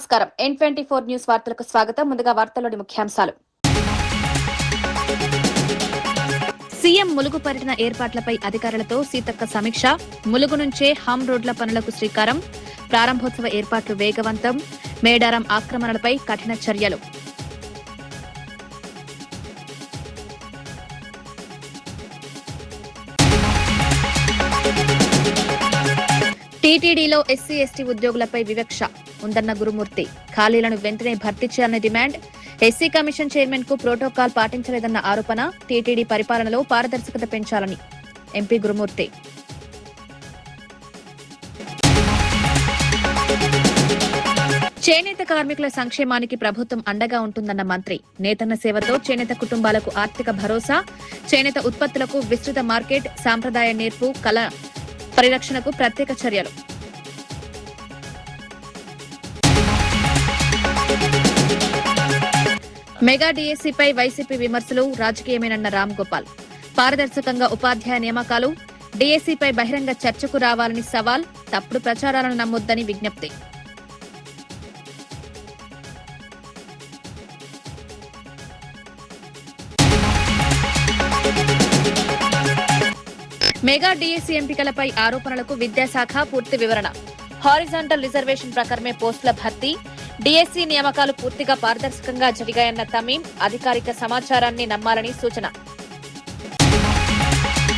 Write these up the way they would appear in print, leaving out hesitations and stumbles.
నమస్కారం. N24 news వార్తలకు స్వాగతం. ముందుగా వార్తల్లోని ముఖ్యాంశాలు. సీఎం ములుగు పర్యటన ఏర్పాట్లపై అధికారులతో సీతక్క సమీక్ష. ములుగు నుంచే హమ్ రోడ్ల పనులకు శ్రీకారం. ప్రారంభోత్సవ ఏర్పాట్లు వేగవంతం. మేడారం ఆక్రమణలపై కఠిన చర్యలు. టీటీడీలో ఎస్సీ ఎస్టీ ఉద్యోగులపై వివక్ష ఉందన్న గురుమూర్తి. ఖాళీలను వెంటనే భర్తీ చేయాలని డిమాండ్. ఎస్సీ కమిషన్ చైర్మన్ కు ప్రోటోకాల్ పాటించలేదన్న ఆరోపణ. టీటీడీ పరిపాలనలో పారదర్శకత పెంచాలని ఎంపీ గురుమూర్తి. చేనేత కార్మికుల సంక్షేమానికి ప్రభుత్వం అండగా ఉంటుందన్న మంత్రి. నేతన్న సేవతో చేనేత కుటుంబాలకు ఆర్థిక భరోసా. చేనేత ఉత్పత్తులకు విస్తృత మార్కెట్. సాంప్రదాయ నేర్పు కళ పరిరక్షణకు ప్రత్యేక చర్యలు. మెగా డీఎస్సీపై వైసీపీ విమర్శలు రాజకీయమేనన్న రామ్ గోపాల్. పారదర్శకంగా ఉపాధ్యాయ నియామకాలు. డీఎస్సీపై బహిరంగ చర్చకు రావాలని సవాల్. తప్పుడు ప్రచారాలను నమ్మొద్దని విజ్ఞప్తి. మెగా డీఎస్సీ ఎంపికలపై ఆరోపణలకు విద్యాశాఖ పూర్తి వివరణ. హారిజాంటల్ రిజర్వేషన్ ప్రకారమే పోస్టుల భర్తీ. డీఎస్సీ నియామకాలు పూర్తిగా పారదర్శకంగా జరిగాయన్న తమీం. అధికారిక సమాచారాన్ని నమ్మాలని సూచన.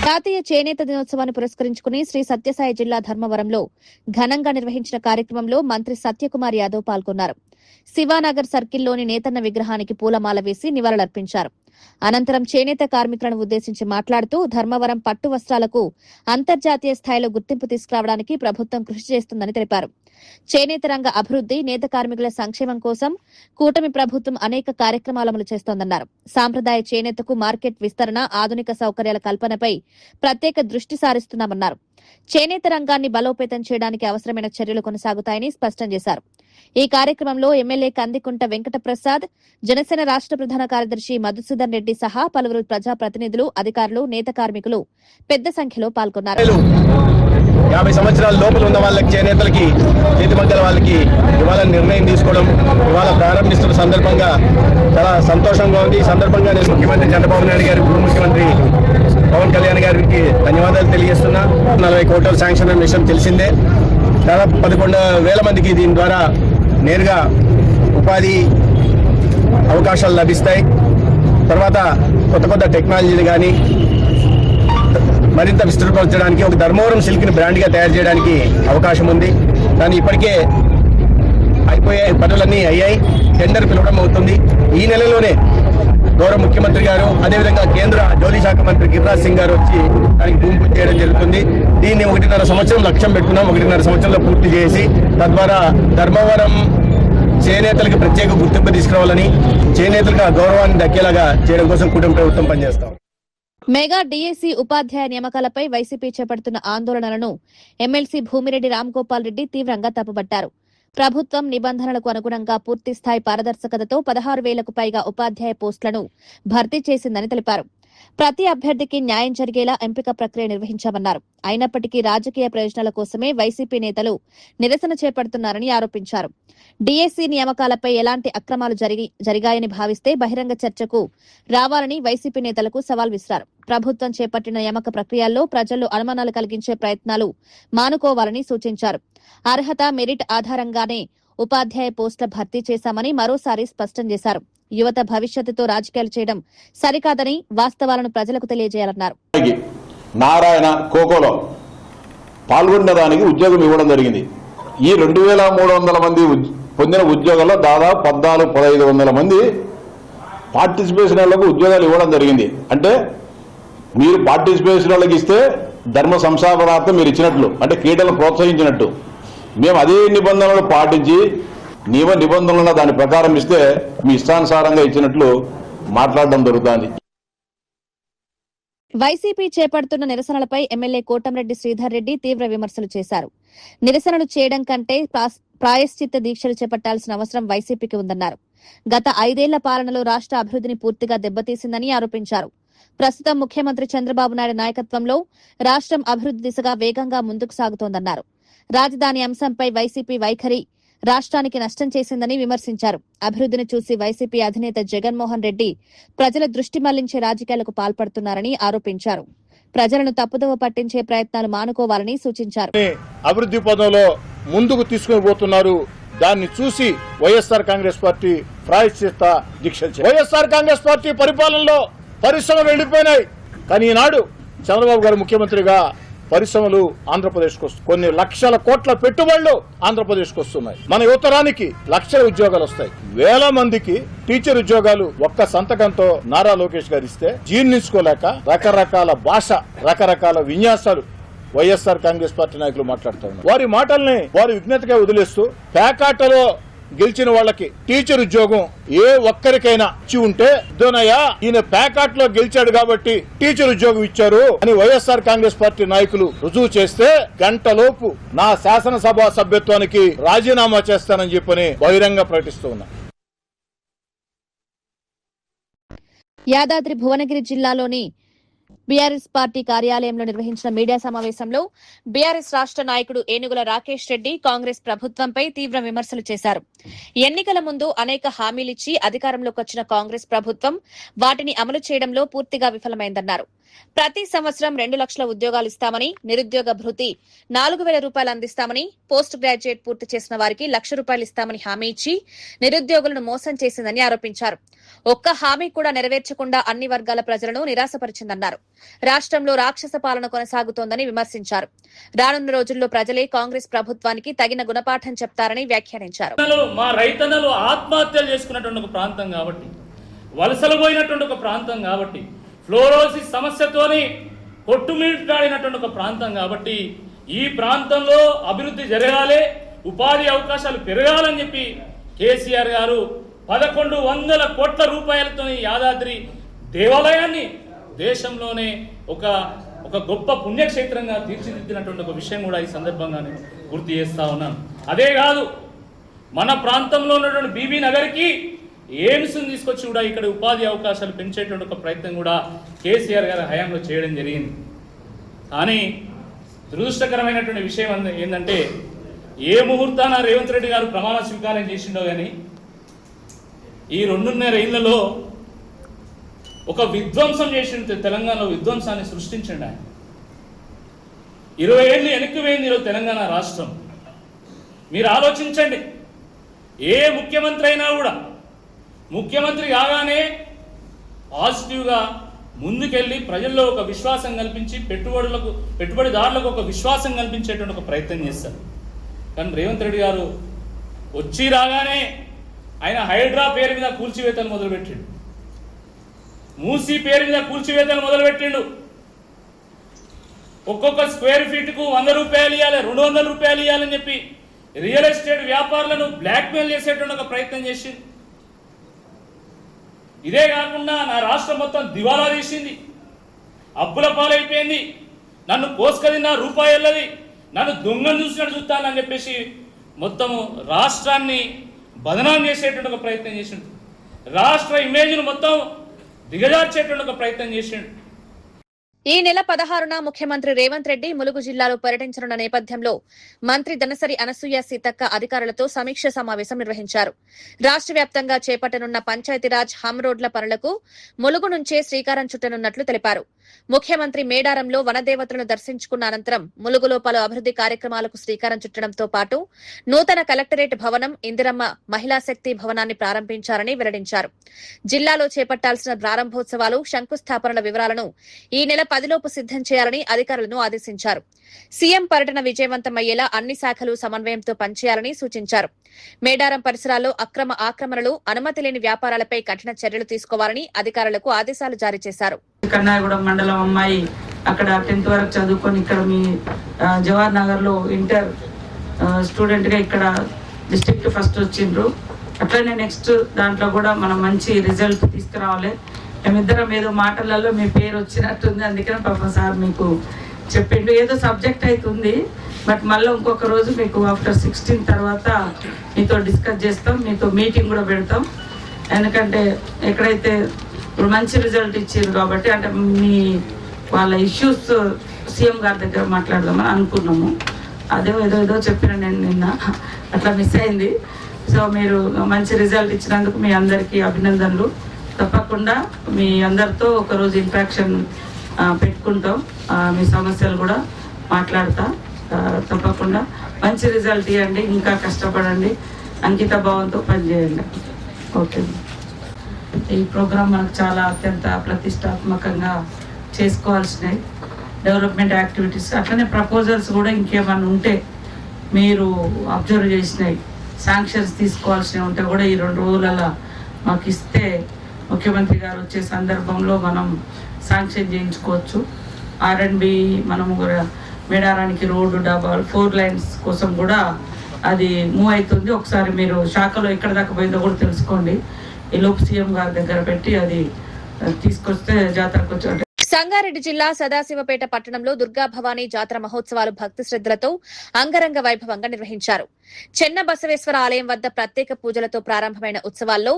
జాతీయ చేనేత దినోత్సవాన్ని పురస్కరించుకుని శ్రీ సత్యసాయి జిల్లా ధర్మవరంలో ఘనంగా నిర్వహించిన కార్యక్రమంలో మంత్రి సత్యకుమార్ యాదవ్ పాల్గొన్నారు. శివానగర్ సర్కిల్లోని నేతన్న విగ్రహానికి పూలమాల వేసి నివాళులర్పించారు. అనంతరం చేనేత కార్మికులను ఉద్దేశించి మాట్లాడుతూ ధర్మవరం పట్టు వస్త్రాలకు అంతర్జాతీయ స్థాయిలో గుర్తింపు తీసుకురావడానికి ప్రభుత్వం కృషి చేస్తుందని తెలిపారు. చేనేత రంగ అభివృద్ది, నేత కార్మికుల సంక్షేమం కోసం కూటమి ప్రభుత్వం అనేక కార్యక్రమాలు అమలు చేస్తోందన్నారు. సాంప్రదాయ చేనేతకు మార్కెట్ విస్తరణ, ఆధునిక సౌకర్యాల కల్పనపై ప్రత్యేక దృష్టి సారిస్తున్నామన్నారు. చేనేత రంగాన్ని బలోపేతం చేయడానికి అవసరమైన చర్యలు కొనసాగుతాయని స్పష్టం చేశారు. ఈ కార్యక్రమంలో ఎమ్మెల్యే కందికుంట వెంకటప్రసాద్, జనసేన రాష్ట్ర ప్రధాన కార్యదర్శి మధుసూదన్ రెడ్డి సహా పలువురు ప్రజాప్రతినిధులు, అధికారులు, నేత కార్మికులు పెద్ద సంఖ్యలో పాల్గొన్నారు. 50 సంవత్సరాల లోపల ఉన్న వాళ్ళకి, చేనేతలకి, చేతిమంగళ వాళ్ళకి ఇవాళ నిర్ణయం తీసుకోవడం, ఇవాళ ప్రారంభిస్తున్న సందర్భంగా చాలా సంతోషంగా ఉంది. ఈ సందర్భంగా నేను ముఖ్యమంత్రి చంద్రబాబు నాయుడు గారి, ఉప ముఖ్యమంత్రి పవన్ కళ్యాణ్ గారికి ధన్యవాదాలు తెలియజేస్తున్నా. 40 కోట్ల శాంక్షన్ అనే విషయం తెలిసిందే. దాదాపు 11,000 మందికి దీని ద్వారా నేరుగా ఉపాధి అవకాశాలు లభిస్తాయి. తర్వాత కొత్త టెక్నాలజీలు కానీ మరింత విస్తృతపరచడానికి, ఒక ధర్మవరం సిల్క్ ని బ్రాండ్ గా తయారు చేయడానికి అవకాశం ఉంది. కానీ ఇప్పటికే అయిపోయే పనులన్నీ అయ్యాయి. టెండర్ పిలవడం అవుతుంది. ఈ నెలలోనే గౌరవ ముఖ్యమంత్రి గారు, అదేవిధంగా కేంద్ర జౌళి శాఖ మంత్రి గిరిరాజ్ సింగ్ గారు వచ్చి దానికి భూమి పూజ చేయడం జరుగుతుంది. దీన్ని 1.5 సంవత్సరం లక్ష్యం పెట్టుకున్నాం. 1.5 సంవత్సరంలో పూర్తి చేసి తద్వారా ధర్మవరం చేనేతలకు ప్రత్యేక గుర్తింపు తీసుకురావాలని, చేనేతలకు గౌరవాన్ని దక్కేలాగా చేయడం కోసం కూటమి ప్రభుత్వం పనిచేస్తాం. మెగా డీఎస్సీ ఉపాధ్యాయ నియామకాలపై వైసీపీ చేపడుతున్న ఆందోళనలను ఎమ్మెల్సీ భూమిరెడ్డి రామ్గోపాల్ రెడ్డి తీవ్రంగా తప్పుపట్టారు. ప్రభుత్వం నిబంధనలకు అనుగుణంగా పూర్తిస్థాయి పారదర్శకతతో 16,000కు పైగా ఉపాధ్యాయ పోస్టులను భర్తీ చేసిందని తెలిపారు. ప్రతి అభ్యర్థికి న్యాయం జరిగేలా ఎంపిక ప్రక్రియ నిర్వహించామన్నారు. అయినప్పటికీ రాజకీయ ప్రయోజనాల కోసమే వైసీపీ నేతలు నిరసన చేపడుతున్నారని ఆరోపించారు. డీఎస్సీ నియామకాలపై ఎలాంటి అక్రమాలు జరిగాయని భావిస్తే బహిరంగ చర్చకు రావాలని వైసీపీ నేతలకు సవాల్ విసిరారు. ప్రభుత్వం చేపట్టిన నియామక ప్రక్రియల్లో ప్రజల్లో అనుమానాలు కలిగించే ప్రయత్నాలు మానుకోవాలని సూచించారు. అర్హత, మెరిట్ ఆధారంగానే ఉపాధ్యాయ పోస్టుల భర్తీ చేశామని మరోసారి స్పష్టం చేశారు. యువత భవిష్యత్తుతో రాజకీయాలు చేయడం సరికాదని, వాస్తవాలను ప్రజలకు తెలియజేయాలన్నారు. నారాయణ కోకోలో పాల్గొనేదానికి ఉద్యోగం ఇవ్వడం జరిగింది. ఈ 2,300 మంది పొందిన ఉద్యోగాల్లో దాదాపు 14,500 మంది పార్టిసిపేషన్ వాళ్ళకు ఉద్యోగాలు ఇవ్వడం జరిగింది. అంటే మీరు పార్టిసిపేషన్ వాళ్ళకి ఇస్తే ధర్మ సంస్థాపనార్థం మీరు ఇచ్చినట్లు, అంటే క్రీడలను ప్రోత్సహించినట్టు. మేము అదే నిబంధనలు పాటించి నియమ నిబంధనలను దాని ప్రకారం ఇస్తే మీ ఇష్టానుసారంగా ఇచ్చినట్లు మాట్లాడడం జరుగుతుంది. వైసీపీ చేపడుతున్న నిరసనలపై ఎమ్మెల్యే కోటంరెడ్డి శ్రీధర్ రెడ్డి తీవ్ర విమర్శలు చేశారు. నిరసనలు చేయడం కంటే ప్రాయశ్చిత్త దీక్షలు చేపట్టాల్సిన అవసరం వైసీపీకి ఉందన్నారు. గత 5 ఏళ్ల పాలనలో రాష్ట్ర అభివృద్ధిని పూర్తిగా దెబ్బతీసిందని ఆరోపించారు. ప్రస్తుతం ముఖ్యమంత్రి చంద్రబాబు నాయుడు నాయకత్వంలో రాష్ట్రం అభివృద్ది దిశగా వేగంగా ముందుకు సాగుతోందన్నారు. రాజధాని అంశంపై వైసీపీ వైఖరి రాష్ట్రానికి నష్టం చేసిందని విమర్శించారు. అభివృద్ధిని చూసి వైసీపీ అధినేత జగన్మోహన్ రెడ్డి ప్రజల దృష్టి మళ్లించే రాజకీయాలకు పాల్పడుతున్నారని ఆరోపించారు. ప్రజలను తప్పుదోవ పట్టించే ప్రయత్నాలు మానుకోవాలని సూచించారు. అభివృద్ధి పదంలో ముందుకు తీసుకుని పోతున్నారు. దాన్ని చూసి వైఎస్ఆర్ కాంగ్రెస్ పార్టీ ప్రాయశ్చిత్త దీక్షలు. వైఎస్ఆర్ కాంగ్రెస్ పార్టీ పరిపాలనలో పరిశ్రమలు వెళ్లిపోయినాయి. కానీ ఈనాడు చంద్రబాబు గారు ముఖ్యమంత్రిగా పరిశ్రమలు ఆంధ్రప్రదేశ్కి వస్తాయి. కొన్ని లక్షల కోట్ల పెట్టుబడులు ఆంధ్రప్రదేశ్కి వస్తున్నాయి. మన యువతరానికి లక్షల ఉద్యోగాలు వస్తాయి. వేల మందికి టీచర్ ఉద్యోగాలు ఒక్క సంతకంతో నారా లోకేష్ గారు ఇస్తే జీర్ణించుకోలేక రకరకాల భాష, రకరకాల విన్యాసాలు వైఎస్ఆర్ కాంగ్రెస్ పార్టీ నాయకులు మాట్లాడుతూ ఉన్నారు. వారి మాటల్ని వారి విజ్ఞతగా వదిలేస్తూ పేకాటలో గెలిచిన వాళ్ళకి టీచర్ ఉద్యోగం ఏ ఒక్కరికైనా ఇచ్చి ఉంటే దోనయ్య ఈయన ప్యాకాట్ లో గెలిచాడు కాబట్టి టీచర్ ఉద్యోగం ఇచ్చారు అని వైఎస్ఆర్ కాంగ్రెస్ పార్టీ నాయకులు రుజువు చేస్తే గంటలోపు నా శాసనసభ సభ్యత్వానికి రాజీనామా చేస్తానని చెప్పని బహిరంగ ప్రకటిస్తూ ఉన్నా. యాదాద్రి భువనగిరి జిల్లాలోని బీఆర్ఎస్ పార్టీ కార్యాలయంలో నిర్వహించిన మీడియా సమావేశంలో బీఆర్ఎస్ రాష్ట్ర నాయకుడు ఏనుగుల రాకేష్ రెడ్డి కాంగ్రెస్ ప్రభుత్వంపై తీవ్ర విమర్శలు చేశారు. ఎన్నికల ముందు అనేక హామీలిచ్చి అధికారంలోకి వచ్చిన కాంగ్రెస్ ప్రభుత్వం వాటిని అమలు చేయడంలో పూర్తిగా విఫలమైందన్నారు. ప్రతి సంవత్సరం 2 లక్షల ఉద్యోగాలు ఇస్తామని, నిరుద్యోగ భృతి 4,000 రూపాయలు అందిస్తామని, పోస్ట్ గ్రాడ్యుయేట్ పూర్తి చేసిన వారికి 1,00,000 రూపాయలు ఇస్తామని హామీ ఇచ్చి నిరుద్యోగులను మోసం చేసిందని ఆరోపించారు. ఒక్క హామీ కూడా నెరవేర్చకుండా అన్ని వర్గాల ప్రజలను నిరాశపరిచిందన్నారు. రాష్ట్రంలో రాక్షస పాలన కొనసాగుతోందని విమర్శించారు. రానున్న రోజుల్లో ప్రజలే కాంగ్రెస్ ప్రభుత్వానికి తగిన గుణపాఠం చెప్తారని వ్యాఖ్యానించారు. మా రైతన్నలు ఆత్మహత్యలు చేసుకున్నటువంటి ఒక ప్రాంతం కాబట్టి, వలసలు పోయినటువంటి ఒక ప్రాంతం కాబట్టి, ఫ్లోరోసిస్ సమస్యతోని కొట్టుమిట్టాడినటువంటి ఒక ప్రాంతం కాబట్టి ఈ ప్రాంతంలో అభివృద్ధి జరగాలి, ఉపాధి అవకాశాలు పెరగాలని చెప్పి కేసీఆర్ గారు 1,100 కోట్ల రూపాయలతో యాదాద్రి దేవాలయాన్ని దేశంలోనే ఒక గొప్ప పుణ్యక్షేత్రంగా తీర్చిదిద్దినటువంటి ఒక విషయం కూడా ఈ సందర్భంగా నేను గుర్తు చేస్తా ఉన్నాను. అదే కాదు, మన ప్రాంతంలో ఉన్నటువంటి బీబీ నగర్కి ఎయిమ్స్ తీసుకొచ్చి కూడా ఇక్కడ ఉపాధి అవకాశాలు పెంచేటువంటి ఒక ప్రయత్నం కూడా కేసీఆర్ గారి హయాంలో చేయడం జరిగింది. కానీ దురదృష్టకరమైనటువంటి విషయం ఏంటంటే, ఏ ముహూర్తాన రేవంత్ రెడ్డి గారు ప్రమాణ స్వీకారం చేసిండో కానీ ఈ 2.5 ఏళ్లలో ఒక విధ్వంసం చేసిన తెలంగాణలో విధ్వంసాన్ని సృష్టించండి. ఆయన 20 ఏళ్ళు వెనక్కి పోయింది ఈరోజు తెలంగాణ రాష్ట్రం. మీరు ఆలోచించండి, ఏ ముఖ్యమంత్రి అయినా కూడా ముఖ్యమంత్రి కాగానే పాజిటివ్గా ముందుకెళ్ళి ప్రజల్లో ఒక విశ్వాసం కల్పించి పెట్టుబడిదారులకు ఒక విశ్వాసం కల్పించేటువంటి ఒక ప్రయత్నం చేస్తారు. కానీ రేవంత్ రెడ్డి గారు వచ్చి రాగానే ఆయన హైడ్రా పేరు మీద కూల్చివేతలు మొదలుపెట్టిండు, మూసీ పేరు మీద కూల్చివేతలు మొదలుపెట్టిండు. ఒక్కొక్క స్క్వేర్ ఫీట్కు 100 రూపాయలు ఇవ్వాలి, 200 రూపాయలు ఇవ్వాలని చెప్పి రియల్ ఎస్టేట్ వ్యాపారులను బ్లాక్మెయిల్ చేసేటువంటి ఒక ప్రయత్నం చేసింది. ఇదే కాకుండా నా రాష్ట్రం మొత్తం దివాలా తీసింది, అప్పుల పాలైపోయింది, నన్ను కోసుకదిన్న రూపాయలది, నన్ను దొంగను చూసినట్టు చూస్తానని చెప్పేసి మొత్తము రాష్ట్రాన్ని బదనాం చేసేటువంటి ఒక ప్రయత్నం చేసిండు. రాష్ట్ర ఇమేజ్ను మొత్తం దిగజార్చేటువంటి ఒక ప్రయత్నం చేసిండు. ఈ నెల 16న ముఖ్యమంత్రి రేవంత్ రెడ్డి ములుగు జిల్లాలో పర్యటించనున్న నేపథ్యంలో మంత్రి దనసరి అనసూయ సీతక్క అధికారులతో సమీక్ష సమావేశం నిర్వహించారు. రాష్ట్ర వ్యాప్తంగా చేపట్టనున్న పంచాయతీరాజ్ హమ్ రోడ్ల పనులకు ములుగు నుంచే శ్రీకారం చుట్టనున్నట్లు తెలిపారు. ముఖ్యమంత్రి మేడారంలో వనదేవతలను దర్శించుకున్న అనంతరం ములుగులో పలు అభివృద్ది కార్యక్రమాలకు శ్రీకారం చుట్టడంతో పాటు నూతన కలెక్టరేట్ భవనం, ఇందిరమ్మ మహిళా శక్తి భవనాన్ని ప్రారంభించారని వెల్లడించారు. జిల్లాలో చేపట్టాల్సిన ప్రారంభోత్సవాలు, శంకుస్థాపనల వివరాలను ఈ నెల 10లోపు సిద్దం చేయాలని అధికారులను ఆదేశించారు. సీఎం పర్యటన విజయవంతమయ్యేలా అన్ని శాఖలు సమన్వయంతో పనిచేయాలని సూచించారు. మేడారం పరిసరాల్లో అక్రమ ఆక్రమణలు, అనుమతి లేని వ్యాపారాలపై కఠిన చర్యలు తీసుకోవాలని అధికారులకు ఆదేశాలు జారీ చేశారు. కన్నాయగూడెం మండలం అమ్మాయి అక్కడ 10th వరకు చదువుకొని ఇక్కడ మీ జవహర్ నగర్ లో ఇంటర్ స్టూడెంట్ గా ఇక్కడ డిస్ట్రిక్ట్ ఫస్ట్ వచ్చిండ్రు. అట్లనే నెక్స్ట్ దాంట్లో కూడా మనం మంచి రిజల్ట్ తీసుకురావాలి. మేమిద్దరం ఏదో మాటలలో మీ పేరు వచ్చినట్టుంది, అందుకని పాపం సార్ మీకు చెప్పిండు. ఏదో సబ్జెక్ట్ అవుతుంది, బట్ మళ్ళీ ఇంకొక రోజు మీకు ఆఫ్టర్ 16 తర్వాత మీతో డిస్కస్ చేస్తాం, మీతో మీటింగ్ కూడా పెడతాం. ఎందుకంటే ఎక్కడైతే ఇప్పుడు మంచి రిజల్ట్ ఇచ్చారు కాబట్టి, అంటే మీ వాళ్ళ ఇష్యూస్ సీఎం గారి దగ్గర మాట్లాడదామని అనుకున్నాము. ఏదో చెప్పిన నేను నిన్న అట్లా మిస్ అయింది. సో మీరు మంచి రిజల్ట్ ఇచ్చినందుకు మీ అందరికీ అభినందనలు. తప్పకుండా మీ అందరితో ఒకరోజు ఇంట్రాక్షన్ పెట్టుకుంటాం, మీ సమస్యలు కూడా మాట్లాడతా. తప్పకుండా మంచి రిజల్ట్ ఇవ్వండి, ఇంకా కష్టపడండి, అంకిత భావంతో పనిచేయండి. ఓకే. ఈ ప్రోగ్రాం మనకు చాలా అత్యంత ప్రతిష్టాత్మకంగా చేసుకోవాల్సినవి డెవలప్మెంట్ యాక్టివిటీస్. అట్లనే ప్రపోజల్స్ కూడా ఇంకేమైనా ఉంటే మీరు అబ్జర్వ్ చేసినాయి, శాంక్షన్స్ తీసుకోవాల్సినవి ఉంటే కూడా ఈ 2 రోజులలో మాకు ఇస్తే ముఖ్యమంత్రి గారు వచ్చే సందర్భంలో మనం శాంక్షన్ చేయించుకోవచ్చు. R&B మనము కూడా మేడారానికి రోడ్డు 4 లైన్స్ కోసం కూడా అది మూవ్ అవుతుంది. ఒకసారి మీరు శాఖలో ఎక్కడ దాకా పోయిందో కూడా తెలుసుకోండి. ఈ లోపు సీఎం గారి దగ్గర పెట్టి అది తీసుకొస్తే జాతరకు వచ్చి. సంగారెడ్డి జిల్లా సదాశివపేట పట్టణంలో దుర్గా భవానీ జాతర మహోత్సవాలు భక్తి శ్రద్ధలతో అంగరంగ వైభవంగా నిర్వహించారు. చెన్న బసవేశ్వర ఆలయం వద్ద ప్రత్యేక పూజలతో ప్రారంభమైన ఉత్సవాల్లో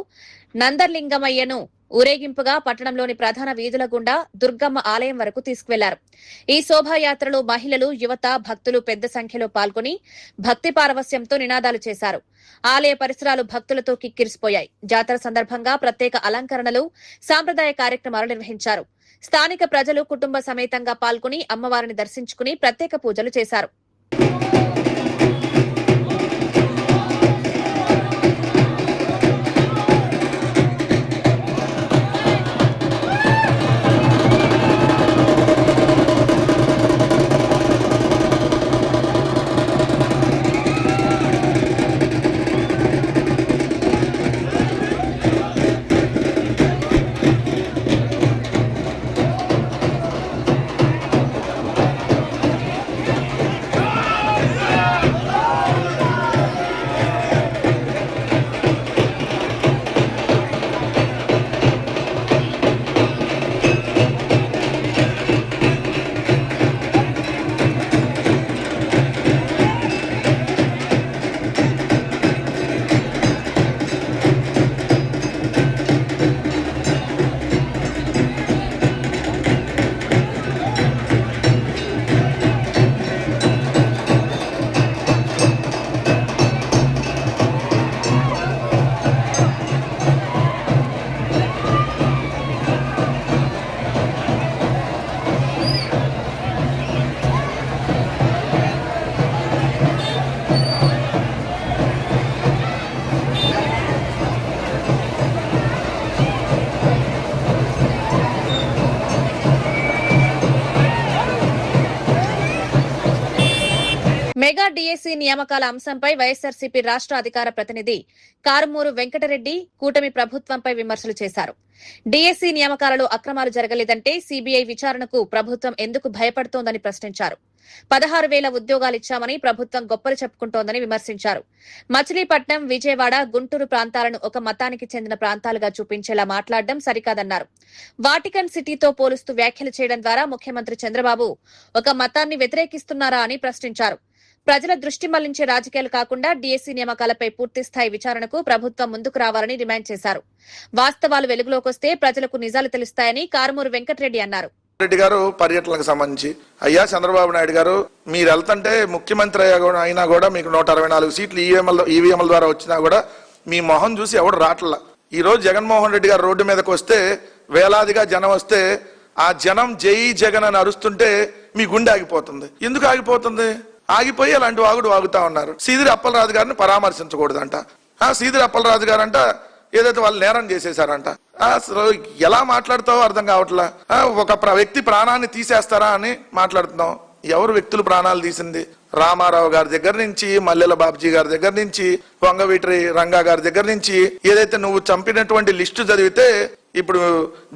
నందర్లింగమయ్యను ఊరేగింపుగా పట్టణంలోని ప్రధాన వీధుల గుండా దుర్గమ్మ ఆలయం వరకు తీసుకువెళ్లారు. ఈ శోభాయాత్రలో మహిళలు, యువత, భక్తులు పెద్ద సంఖ్యలో పాల్గొని భక్తి పారవస్యంతో నినాదాలు చేశారు. ఆలయ పరిసరాలు భక్తులతో కిక్కిరిసిపోయాయి. జాతర సందర్భంగా ప్రత్యేక అలంకరణలు, సాంప్రదాయ కార్యక్రమాలు నిర్వహించారు. స్థానిక ప్రజలు కుటుంబ సమేతంగా పాల్గొని అమ్మవారిని దర్శించుకుని ప్రత్యేక పూజలు చేశారు. మెగా డీఎస్సీ నియామకాల అంశంపై వైఎస్సార్సీపీ రాష్ట్ర అధికార ప్రతినిధి కారుమూరు వెంకటరెడ్డి కూటమి ప్రభుత్వంపై విమర్శలు చేశారు. డీఎస్సీ నియామకాలలో అక్రమాలు జరగలేదంటే సీబీఐ విచారణకు ప్రభుత్వం ఎందుకు భయపడుతోందని ప్రశ్నించారు. 16,000 ఉద్యోగాలిచ్చామని ప్రభుత్వం గొప్పలు చెప్పుకుంటోందని విమర్శించారు. మచిలీపట్నం, విజయవాడ, గుంటూరు ప్రాంతాలను ఒక మతానికి చెందిన ప్రాంతాలుగా చూపించేలా మాట్లాడడం సరికాదన్నారు. వాటికన్ సిటీతో పోలుస్తూ వ్యాఖ్యలు చేయడం ద్వారా ముఖ్యమంత్రి చంద్రబాబు ఒక మతాన్ని వ్యతిరేకిస్తున్నారా అని ప్రశ్నించారు. ప్రజల దృష్టి మళ్లించే రాజకీయాలు కాకుండా డీఎస్సీ నియామకాలపై పూర్తిస్థాయి విచారణకు ప్రభుత్వం ముందుకు రావాలని డిమాండ్ చేశారు. వాస్తవాలు వెలుగులోకొస్తే ప్రజలకు నిజాలు తెలుస్తాయని కారుమూరు వెంకటరెడ్డి అన్నారు. రెడ్డి గారు పర్యటనకు సంబంధించి, అయ్యా చంద్రబాబు నాయుడు గారు మీరు వెళ్తుంటే ముఖ్యమంత్రి అయినా కూడా మీకు 164 సీట్లు ఈవీఎంల ద్వారా వచ్చినా కూడా మీ మొహం చూసి ఎవడు రాట్లా. ఈ రోజు జగన్మోహన్ రెడ్డి గారు రోడ్డు మీదకి వస్తే వేలాదిగా జనం వస్తే ఆ జనం జై జగన్ అని అరుస్తుంటే మీ గుండె ఆగిపోతుంది. ఎందుకు ఆగిపోతుంది? ఆగిపోయి అలాంటి వాగుడు వాగుతా ఉన్నారు. సీదిరి అప్పలరాజు గారిని పరామర్శించకూడదంట. సీదిరి అప్పలరాజు గారంట ఏదైతే వాళ్ళు నేరం చేసేసారంట. అసలు ఎలా మాట్లాడుతావో అర్థం కావట్లా. ఒక వ్యక్తి ప్రాణాన్ని తీసేస్తారా అని మాట్లాడుతున్నాం. ఎవరు వ్యక్తులు ప్రాణాలు తీసింది? రామారావు గారి దగ్గర నుంచి, మల్లెల బాబ్జీ గారి దగ్గర నుంచి, వంగవీటి రంగా గారి దగ్గర నుంచి ఏదైతే నువ్వు చంపినటువంటి లిస్టు చదివితే ఇప్పుడు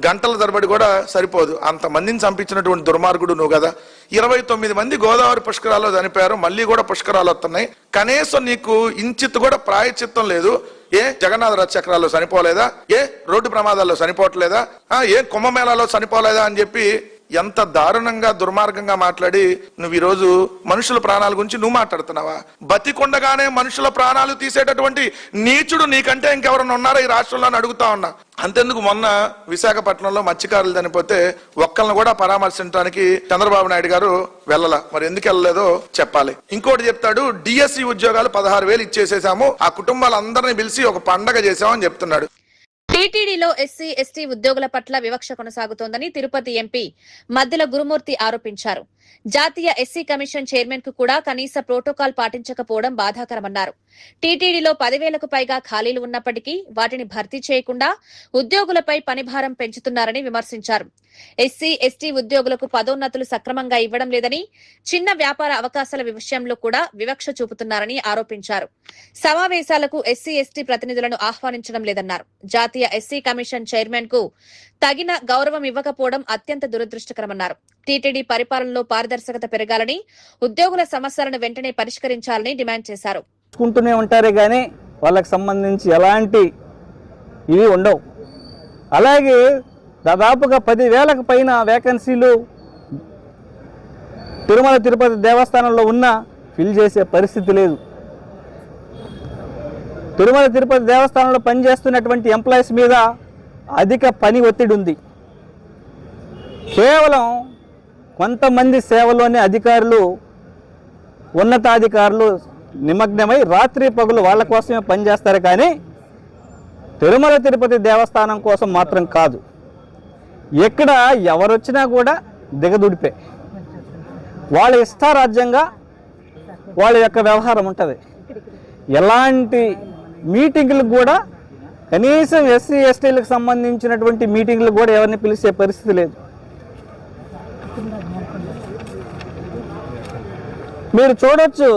గంటల తరబడి కూడా సరిపోదు. అంతమందిని చంపించినటువంటి దుర్మార్గుడు నువ్వు కదా. 29 మంది గోదావరి పుష్కరాల్లో చనిపోయారు, మళ్ళీ కూడా పుష్కరాలు వస్తున్నాయి. కనీసం నీకు ఇంచిత్ కూడా ప్రాయచిత్తం లేదు. ఏ జగన్నాథ రథ చక్రాల్లో చనిపోలేదా? ఏ రోడ్డు ప్రమాదాల్లో చనిపోవట్లేదా? ఏ కుంభమేళాలో చనిపోలేదా అని చెప్పి ఎంత దారుణంగా దుర్మార్గంగా మాట్లాడి నువ్వు ఈరోజు మనుషుల ప్రాణాల గురించి నువ్వు మాట్లాడుతున్నావా? బతికుండగానే మనుషుల ప్రాణాలు తీసేటటువంటి నీచుడు నీకంటే ఇంకెవరన్నా ఉన్నారా ఈ రాష్ట్రంలో అని అడుగుతా ఉన్నా. అంతెందుకు మొన్న విశాఖపట్నంలో మత్స్యకారులు చనిపోతే ఒక్కళ్ళని కూడా పరామర్శించడానికి చంద్రబాబు నాయుడు గారు వెళ్ళలా. మరి ఎందుకు వెళ్ళలేదో చెప్పాలి. ఇంకోటి చెప్తాడు, డిఎస్సి ఉద్యోగాలు 16,000 ఇచ్చేసేసాము, ఆ కుటుంబాలందరినీ పిలిచి ఒక పండగ చేసామని చెప్తున్నాడు. టీటీడీలో ఎస్సీ ఎస్టీ ఉద్యోగుల పట్ల వివక్ష కొనసాగుతోందని తిరుపతి ఎంపీ మద్దెల గురుమూర్తి ఆరోపించారు. జాతీయ ఎస్సీ కమిషన్ చైర్మన్ కు కూడా కనీస ప్రోటోకాల్ పాటించకపోవడం బాధాకరమన్నారు. టీటీడీలో 10,000కు పైగా ఖాళీలు ఉన్నప్పటికీ వాటిని భర్తీ చేయకుండా ఉద్యోగులపై పనిభారం పెంచుతున్నారని విమర్శించారు. ఎస్సీ ఎస్టీ ఉద్యోగులకు పదోన్నతులు సక్రమంగా ఇవ్వడం లేదని, చిన్న వ్యాపార అవకాశాల విషయంలో కూడా వివక్ష చూపుతున్నారని ఆరోపించారు. సమావేశాలకు ఎస్సీ ఎస్టీ ప్రతినిధులను ఆహ్వానించడం లేదన్నారు. జాతీయ ఎస్సీ కమిషన్ చైర్మన్ కు తగిన గౌరవం ఇవ్వకపోవడం అత్యంత దురదృష్టకరమన్నారు. టీటీడీ పరిపాలనలో పారదర్శకత పెరగాలని, ఉద్యోగుల సమస్యలను వెంటనే పరిష్కరించాలని డిమాండ్ చేశారు. చూసుకుంటూనే ఉంటారే కానీ వాళ్ళకి సంబంధించి ఎలాంటి ఇవి ఉండవు. అలాగే దాదాపుగా 10,000కు పైన వేకెన్సీలు తిరుమల తిరుపతి దేవస్థానంలో ఉన్న ఫిల్ చేసే పరిస్థితి లేదు. తిరుమల తిరుపతి దేవస్థానంలో పనిచేస్తున్నటువంటి ఎంప్లాయీస్ మీద అధిక పని ఒత్తిడి ఉంది. కేవలం కొంతమంది సేవలోని అధికారులు, ఉన్నతాధికారులు నిమగ్నమై రాత్రి పగులు వాళ్ళ కోసమే పనిచేస్తారు కానీ తిరుమల తిరుపతి దేవస్థానం కోసం మాత్రం కాదు. ఎక్కడ ఎవరొచ్చినా కూడా దిగదుడిపే, వాళ్ళ ఇష్టారాజ్యంగా వాళ్ళ యొక్క వ్యవహారం ఉంటుంది. ఎలాంటి మీటింగులకు కూడా కనీసం ఎస్సీ ఎస్టీలకు సంబంధించినటువంటి మీటింగులకు కూడా ఎవరిని పిలిచే పరిస్థితి లేదు. మీరు చూడొచ్చు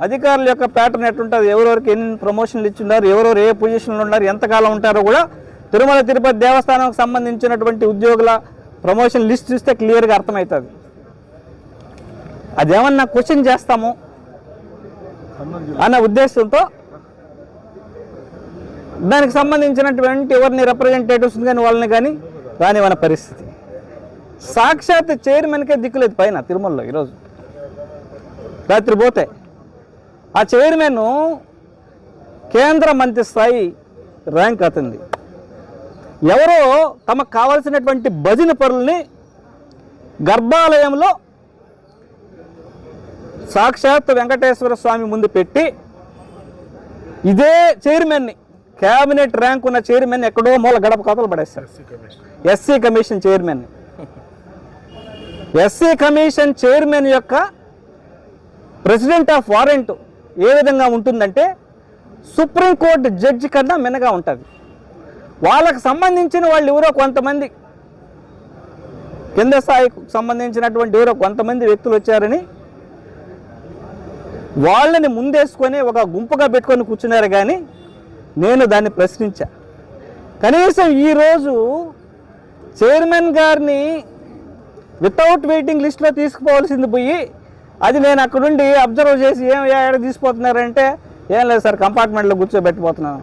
అధికారుల యొక్క ప్యాటర్న్ ఎట్లుంటుంది, ఎవరెవరికి ఎన్ని ప్రమోషన్లు ఇచ్చున్నారు, ఎవరెవరు ఏ పొజిషన్లో ఉన్నారు, ఎంతకాలం ఉంటారో కూడా తిరుమల తిరుపతి దేవస్థానంకి సంబంధించినటువంటి ఉద్యోగుల ప్రమోషన్ లిస్ట్ చూస్తే క్లియర్గా అర్థమవుతుంది. అదేమన్నా క్వశ్చన్ చేస్తాము అన్న ఉద్దేశంతో దానికి సంబంధించినటువంటి ఎవరిని రిప్రజెంటేటివ్స్ కానీ వాళ్ళని కానీ రానివన్న పరిస్థితి. సాక్షాత్ చైర్మన్కే దిక్కులేదు పైన తిరుమలలో. ఈరోజు రాత్రి పోతే ఆ చైర్మన్ కేంద్ర మంత్రి స్థాయి ర్యాంక్ అవుతుంది. ఎవరో తమకు కావాల్సినటువంటి భజన పరుల్ని గర్భాలయంలో సాక్షాత్ వెంకటేశ్వర స్వామి ముందు పెట్టి ఇదే చైర్మన్ని, క్యాబినెట్ ర్యాంక్ ఉన్న చైర్మన్ ఎక్కడో మూల గడప కథలు పడేస్తారు. SC commission chairman. SC commission chairman యొక్క ప్రెసిడెంట్ ఆఫ్ వారెంట్ ఏ విధంగా ఉంటుందంటే సుప్రీంకోర్టు జడ్జి కన్నా మిన్నగా ఉంటుంది. వాళ్ళకు సంబంధించిన వాళ్ళు ఎవరో కొంతమంది కింద స్థాయికి సంబంధించినటువంటి ఎవరో కొంతమంది వ్యక్తులు వచ్చారని వాళ్ళని ముందేసుకొని ఒక గుంపుగా పెట్టుకొని కూర్చున్నారు. కానీ నేను దాన్ని ప్రశ్నించా. కనీసం ఈరోజు చైర్మన్ గారిని వితౌట్ వెయిటింగ్ లిస్ట్లో తీసుకుపోవాల్సింది పోయి అది నేను అక్కడుండి అబ్జర్వ్ చేసి ఏడ తీసుకుపోతున్నారంటే ఏం లేదు సార్, కంపార్ట్మెంట్లో కూర్చోబెట్టిపోతున్నాను.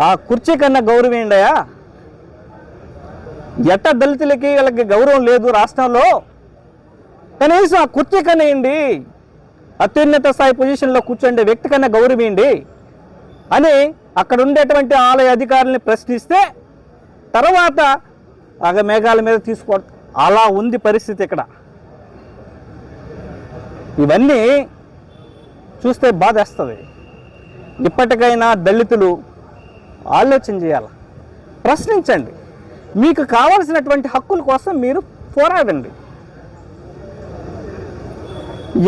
ఆ కుర్చీ కన్నా గౌరవం ఏంటయా? ఎట్ట దళితులకి వీళ్ళకి గౌరవం లేదు రాష్ట్రంలో, కనీసం ఆ కుర్చీ కన్నా ఏంటి, అత్యున్నత స్థాయి పొజిషన్లో కూర్చోండే వ్యక్తి కన్నా గౌరవం ఏంటి అని అక్కడ ఉండేటువంటి ఆలయ అధికారుల్ని ప్రశ్నిస్తే తర్వాత మేఘాల మీద తీసుకో, అలా ఉంది పరిస్థితి ఇక్కడ. ఇవన్నీ చూస్తే బాధేస్తుంది. ఇప్పటికైనా దళితులు ఆలోచన చేయాలి, ప్రశ్నించండి, మీకు కావాల్సినటువంటి హక్కుల కోసం మీరు పోరాడండి.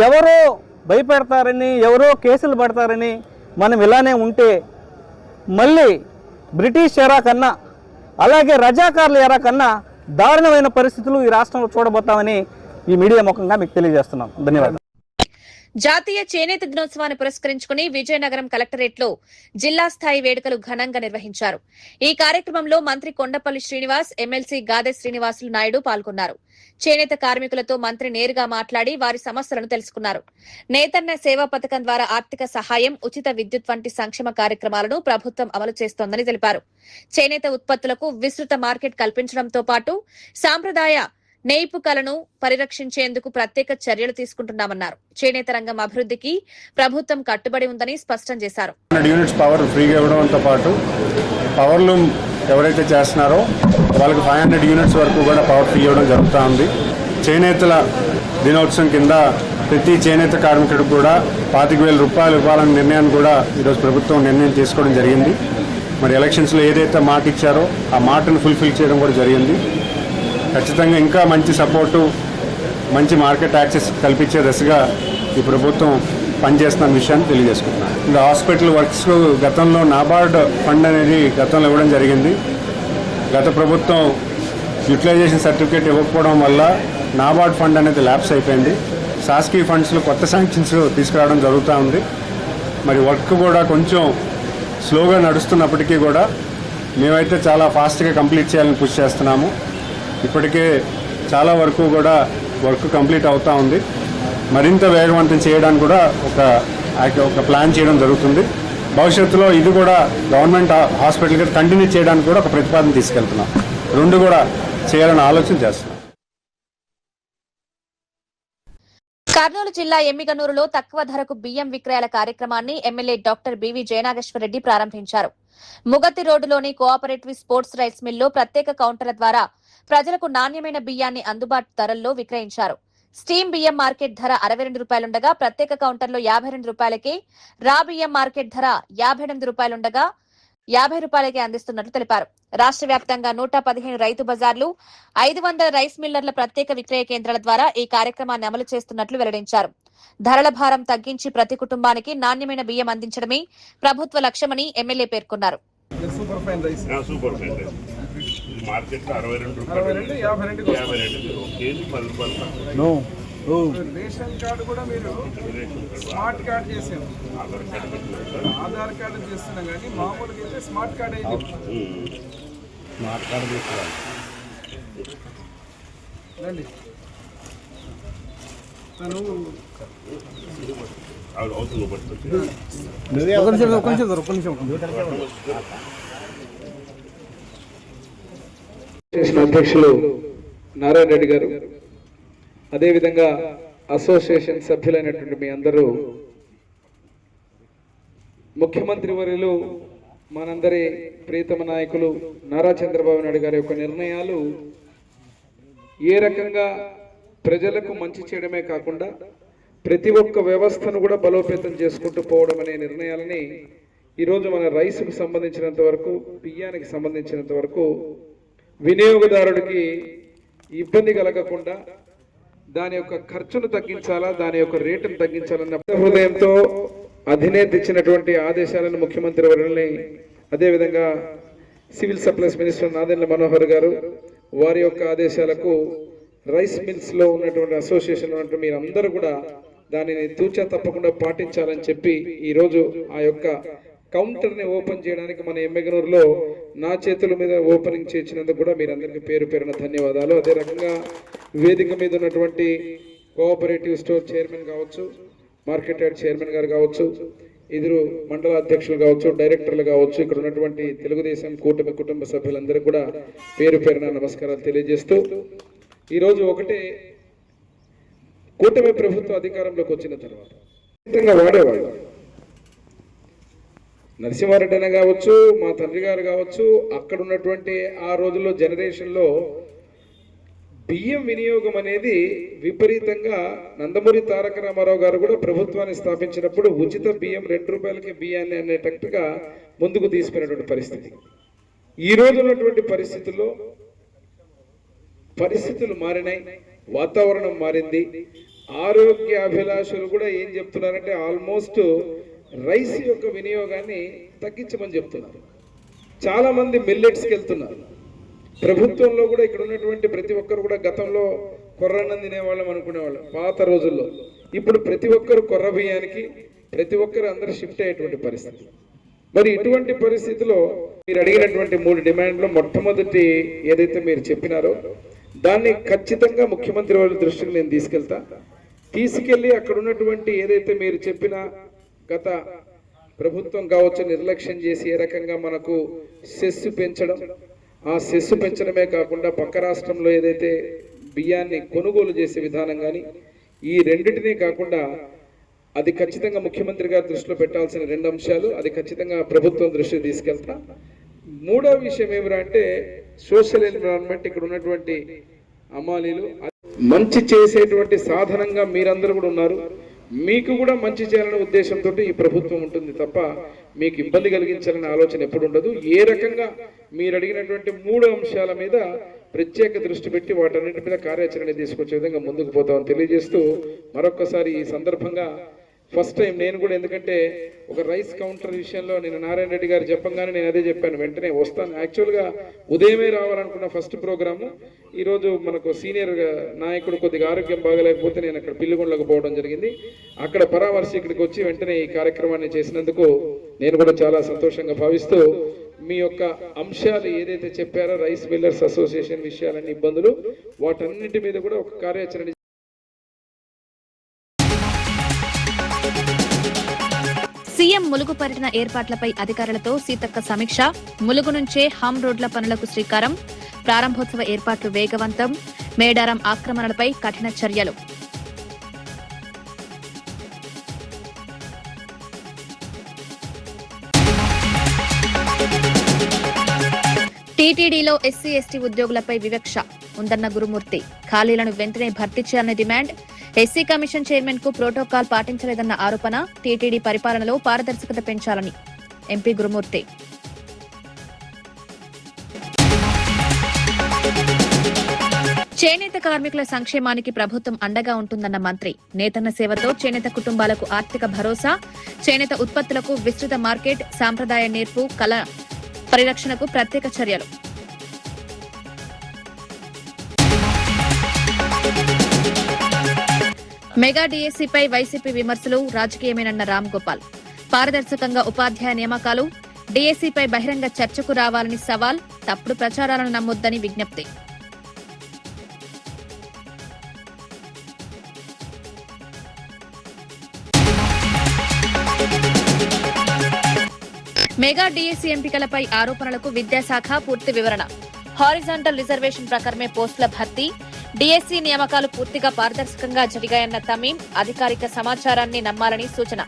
ఎవరో భయపెడతారని, ఎవరో కేసులు పడతారని మనం ఇలానే ఉంటే మళ్ళీ బ్రిటిష్ ఎరా కన్నా అలాగే రజాకార్ల ఎరా కన్నా దారుణమైన పరిస్థితులు ఈ రాష్ట్రంలో చూడబోతామని ఈ మీడియా ముఖంగా మీకు తెలియజేస్తున్నాం. ధన్యవాదాలు. జాతీయ చేనేత దినోత్సవాన్ని పురస్కరించుకుని విజయనగరం కలెక్టరేట్ లో జిల్లా స్థాయి వేడుకలు ఘనంగా నిర్వహించారు. ఈ కార్యక్రమంలో మంత్రి కొండపల్లి శ్రీనివాస్, ఎమ్మెల్సీ గాదె శ్రీనివాసులు నాయుడు పాల్గొన్నారు. చేనేత కార్మికులతో మంత్రి నేరుగా మాట్లాడి వారి సమస్యలను తెలుసుకున్నారు. నేతన్న సేవా పథకం ద్వారా ఆర్థిక సహాయం, ఉచిత విద్యుత్ వంటి సంక్షేమ కార్యక్రమాలను ప్రభుత్వం అమలు చేస్తోందని తెలిపారు. చేనేత ఉత్పత్తులకు విస్తృత మార్కెట్ కల్పించడంతో పాటు సాంప్రదాయ నేయిపు కళను పరిరక్షించేందుకు ప్రత్యేక చర్యలు తీసుకుంటున్నామన్నారు. చేనేత రంగం అభివృద్ధికి ప్రభుత్వం కట్టుబడి ఉందని స్పష్టం చేశారు. యూనిట్స్ పవర్ ఫ్రీగా ఇవ్వడంతో పాటు పవర్ లూమ్ ఎవరైతే చేస్తున్నారో వాళ్ళకి 500 యూనిట్స్ వరకు కూడా పవర్ ఫ్రీ ఇవ్వడం జరుగుతూ ఉంది. చేనేతల దినోత్సవం కింద ప్రతి చేనేత కార్మికుడికి కూడా 25,000 రూపాయలు ఇవ్వాలనే నిర్ణయాన్ని కూడా ఈరోజు ప్రభుత్వం నిర్ణయం తీసుకోవడం జరిగింది. మరి ఎలక్షన్స్లో ఏదైతే మాట ఇచ్చారో ఆ మాటను ఫుల్ఫిల్ చేయడం కూడా జరిగింది. ఖచ్చితంగా ఇంకా మంచి సపోర్టు, మంచి మార్కెట్ యాక్సెస్ కల్పించే దశగా ఈ ప్రభుత్వం పనిచేస్తున్న విషయాన్ని తెలియజేసుకుంటున్నాను. ఇంకా హాస్పిటల్ వర్క్స్ గతంలో నాబార్డ్ ఫండ్ అనేది గతంలో ఇవ్వడం జరిగింది. గత ప్రభుత్వం యూటిలైజేషన్ సర్టిఫికేట్ ఇవ్వకపోవడం వల్ల నాబార్డ్ ఫండ్ అనేది ల్యాప్స్ అయిపోయింది. శాసకీయ ఫండ్స్లో కొత్త శాంక్షన్స్ తీసుకురావడం జరుగుతూ ఉంది. మరి వర్క్ కూడా కొంచెం స్లోగా నడుస్తున్నప్పటికీ కూడా మేమైతే చాలా ఫాస్ట్గా కంప్లీట్ చేయాలని పుష్ చేస్తున్నాము. ఇప్పటికే చాలా వరకు కూడా వర్క్ కంప్లీట్ అవుతూ ఉంది. మరింత వేగవంతం చేయడానికి కూడా ఒక ప్లాన్ చేయడం జరుగుతుంది. భవిష్యత్తులో ఇది కూడా గవర్నమెంట్ హాస్పిటల్కి కంటిన్యూ చేయడానికి కూడా ఒక ప్రతిపాదన తీసుకెళ్తున్నాం. రెండు కూడా చేయాలని ఆలోచన చేస్తున్నాం. కర్నూలు జిల్లా ఎమ్మిగనూరులో తక్కువ ధరకు బియ్యం విక్రయాల కార్యక్రమాన్ని ఎమ్మెల్యే డాక్టర్ బివి జయనాగేశ్వరరెడ్డి ప్రారంభించారు. ముగతి రోడ్డులోని కోఆపరేటివ్ స్పోర్ట్స్ రైస్ మిల్లో ప్రత్యేక కౌంటర్ల ద్వారా ప్రజలకు నాణ్యమైన బియ్యాన్ని అందుబాటు ధరల్లో విక్రయించారు. స్టీమ్ బియ్యం మార్కెట్ ధర 62 రూపాయలుండగా ప్రత్యేక కౌంటర్లో 52 రూపాయలకే, రా బియ్యం మార్కెట్ ధర 58 రూపాయలుండగా 50 రూపాయలకే అందిస్తున్నట్లు తెలిపారు. రాష్ట్ర వ్యాప్తంగా 115 రైతు బజార్లు, 500 రైస్ మిల్లర్ల ప్రత్యేక విక్రయ కేంద్రాల ద్వారా ఈ కార్యక్రమాన్ని అమలు చేస్తున్నట్లు వెల్లడించారు. ధరల భారం తగ్గించి ప్రతి కుటుంబానికి నాణ్యమైన బియ్యం అందించడమే ప్రభుత్వ లక్ష్యమని ఎమ్మెల్యే పేర్కొన్నారు. రేషన్ కార్డు కూడా మీరు స్మార్ట్ కార్డు చేసాం, ఆధార్ కార్డు చేస్తున్నాం, కానీ మామూలుగా అయితే స్మార్ట్ కార్డ్ అయింది. స్మార్ట్ కార్డు తీసుకోవాలి. తను ఒక నిమిషం అధ్యక్షులు నారాయణ రెడ్డి గారు, అదేవిధంగా అసోసియేషన్ సభ్యులైనటువంటి మీ అందరూ, ముఖ్యమంత్రి వర్యులు మనందరి ప్రీతమ నాయకులు నారా చంద్రబాబు నాయుడు గారి యొక్క నిర్ణయాలు ఏ రకంగా ప్రజలకు మంచి చేయడమే కాకుండా ప్రతి ఒక్క వ్యవస్థను కూడా బలోపేతం చేసుకుంటూ పోవడం అనే నిర్ణయాలని ఈరోజు మన రైసుకు సంబంధించినంత వరకు, బియ్యానికి సంబంధించినంత వరకు వినియోగదారుడికి ఇబ్బంది కలగకుండా దాని యొక్క ఖర్చును తగ్గించాలా, దాని యొక్క రేటును తగ్గించాలన్న హృదయంతో అధినేత ఇచ్చినటువంటి ఆదేశాలను ముఖ్యమంత్రి వర్యుల్ని, అదేవిధంగా civil supplies minister Nadendla Manohar గారు వారి యొక్క ఆదేశాలకు రైస్ మిల్స్ లో ఉన్నటువంటి అసోసియేషన్ అంటే మీరందరూ కూడా దానిని తూచా తప్పకుండా పాటించాలని చెప్పి ఈరోజు ఆ యొక్క కౌంటర్ ని ఓపెన్ చేయడానికి మన ఎమ్మెగనూరులో నా చేతుల మీద ఓపెనింగ్ చేసినందుకు కూడా మీరందరికీ పేరు పేరున ధన్యవాదాలు. అదే రకంగా వేదిక మీద ఉన్నటువంటి కోఆపరేటివ్ స్టోర్ చైర్మన్ కావచ్చు, మార్కెట్ యార్డ్ చైర్మన్ గారు కావచ్చు, ఇద్దరు మండల అధ్యక్షులు కావచ్చు, డైరెక్టర్లు కావచ్చు, ఇక్కడ ఉన్నటువంటి తెలుగుదేశం కూటమి కుటుంబ సభ్యులందరూ కూడా పేరు పేరున నమస్కారాలు తెలియజేస్తూ, ఈరోజు ఒకటే, కూటమి ప్రభుత్వం అధికారంలోకి వచ్చిన తర్వాత వాడేవాళ్ళు నరసింహారెడ్డి అన్న కావచ్చు, మా తండ్రి గారు కావచ్చు, అక్కడ ఉన్నటువంటి ఆ రోజుల్లో జనరేషన్లో బియ్యం వినియోగం అనేది విపరీతంగా నందమూరి తారక రామారావు గారు కూడా ప్రభుత్వాన్ని స్థాపించినప్పుడు ఉచిత బియ్యం 2 రూపాయలకి బియ్యాన్ని అనేటట్టుగా ముందుకు తీసుకున్నటువంటి పరిస్థితి. ఈ రోజు ఉన్నటువంటి పరిస్థితుల్లో పరిస్థితులు మారినాయి, వాతావరణం మారింది. ఆరోగ్యాభిలాషులు కూడా ఏం చెప్తున్నారంటే ఆల్మోస్ట్ రైస్ యొక్క వినియోగాన్ని తగ్గించమని చెప్తున్నారు. చాలా మంది మిల్లెట్స్కి వెళ్తున్నారు. ప్రభుత్వంలో కూడా ఇక్కడ ఉన్నటువంటి ప్రతి ఒక్కరు కూడా గతంలో కొర్రన్నం తినేవాళ్ళం అనుకునేవాళ్ళం పాత రోజుల్లో. ఇప్పుడు ప్రతి ఒక్కరు కొర్ర బియ్యానికి, ప్రతి ఒక్కరు అందరూ షిఫ్ట్ అయ్యేటువంటి పరిస్థితి. మరి ఇటువంటి పరిస్థితిలో మీరు అడిగినటువంటి 3 డిమాండ్లు, మొట్టమొదటి ఏదైతే మీరు చెప్పినారో దాన్ని ఖచ్చితంగా ముఖ్యమంత్రి వాళ్ళ దృష్టికి నేను తీసుకెళ్ళి అక్కడ ఉన్నటువంటి ఏదైతే మీరు చెప్పిన గత ప్రభుత్వం కావచ్చు నిర్లక్ష్యం చేసి ఏ రకంగా మనకు సెస్ పెంచడం, ఆ సెస్ పెంచడమే కాకుండా పక్క రాష్ట్రంలో ఏదైతే బియ్యాన్ని కొనుగోలు చేసే విధానం కానీ ఈ రెండింటినీ కాకుండా అది ఖచ్చితంగా ముఖ్యమంత్రి గారి దృష్టిలో పెట్టాల్సిన 2 అంశాలు, అది ఖచ్చితంగా ప్రభుత్వం దృష్టికి తీసుకెళ్తా. మూడో విషయం ఏమిరా అంటే సోషల్ ఎన్విరాన్మెంట్. ఇక్కడ ఉన్నటువంటి అమ్మాలీలు మంచి చేసేటువంటి సాధనంగా మీరందరూ కూడా ఉన్నారు. మీకు కూడా మంచి చేయాలనే ఉద్దేశంతో ఈ ప్రభుత్వం ఉంటుంది తప్ప మీకు ఇబ్బంది కలిగించాలనే ఆలోచన ఎప్పుడు ఉండదు. ఏ రకంగా మీరు అడిగినటువంటి 3 అంశాల మీద ప్రత్యేక దృష్టి పెట్టి వాటన్నిటి మీద కార్యాచరణ తీసుకొచ్చే విధంగా ముందుకు పోతామని తెలియజేస్తూ మరొక్కసారి ఈ సందర్భంగా ఫస్ట్ టైం నేను కూడా, ఎందుకంటే ఒక రైస్ కౌంటర్ విషయంలో నేను నారాయణ రెడ్డి గారు చెప్పంగానే నేను అదే చెప్పాను, వెంటనే వస్తాను. యాక్చువల్గా ఉదయమే రావాలనుకున్న ఫస్ట్ ప్రోగ్రాము, ఈరోజు మనకు సీనియర్ నాయకుడు కొద్దిగా ఆరోగ్యం బాగలేకపోతే నేను అక్కడ పిల్లిగొండలకు పోవడం జరిగింది. అక్కడ పరామర్శ ఇక్కడికి వచ్చి వెంటనే ఈ కార్యక్రమాన్ని చేసినందుకు నేను కూడా చాలా సంతోషంగా భావిస్తూ మీ యొక్క అంశాలు ఏదైతే చెప్పారో రైస్ మిల్లర్స్ అసోసియేషన్ విషయాలన్నీ ఇబ్బందులు, వాటన్నిటి మీద కూడా ఒక కార్యాచరణ. సీఎం ములుగు పర్యటన ఏర్పాట్లపై అధికారులతో సీతక్క సమీక్ష. ములుగు నుంచే హమ్ రోడ్ల పనులకు శ్రీకారం. ప్రారంభోత్సవ ఏర్పాట్లు వేగవంతం. మేడారం ఆక్రమణలపై కఠిన చర్యలు. టీటీడీలో ఎస్సీ ఎస్టీ ఉద్యోగులపై వివక్ష ఉందన్న గురుమూర్తి. ఖాళీలను వెంటనే భర్తీ చేయాలని డిమాండ్. ఎస్సీ కమిషన్ చైర్మన్ కు ప్రోటోకాల్ పాటించలేదన్న ఆరోపణ. టీటీడీ పరిపాలనలో పారదర్శకత పెంచాలని ఎంపీ గురుమూర్తి. చేనేత కార్మికుల సంక్షేమానికి ప్రభుత్వం అండగా ఉంటుందన్న మంత్రి. నేతన్న సేవతో చేనేత కుటుంబాలకు ఆర్థిక భరోసా. చేనేత ఉత్పత్తులకు విస్తృత మార్కెట్. సాంప్రదాయ నేర్పు కళ పరిరక్షణకు ప్రత్యేక చర్యలు. మెగా డీఎస్సీపై వైసీపీ విమర్శలు రాజకీయమేనన్న రామ్ గోపాల్. పారదర్శకంగా ఉపాధ్యాయ నియామకాలు. డీఎస్సీపై బహిరంగ చర్చకు రావాలని సవాల్. తప్పుడు ప్రచారాలను నమ్మొద్దని విజ్ఞప్తి. మెగా డీఎస్సీ ఎంపికలపై ఆరోపణలకు విద్యాశాఖ పూర్తి వివరణ. హారిజాంటల్ రిజర్వేషన్ ప్రకారమే పోస్టుల భర్తీ. డీఎస్సీ నియామకాలు పూర్తిగా పారదర్శకంగా జరిగాయన్న తమీం. అధికారిక సమాచారాన్ని నమ్మాలని సూచన.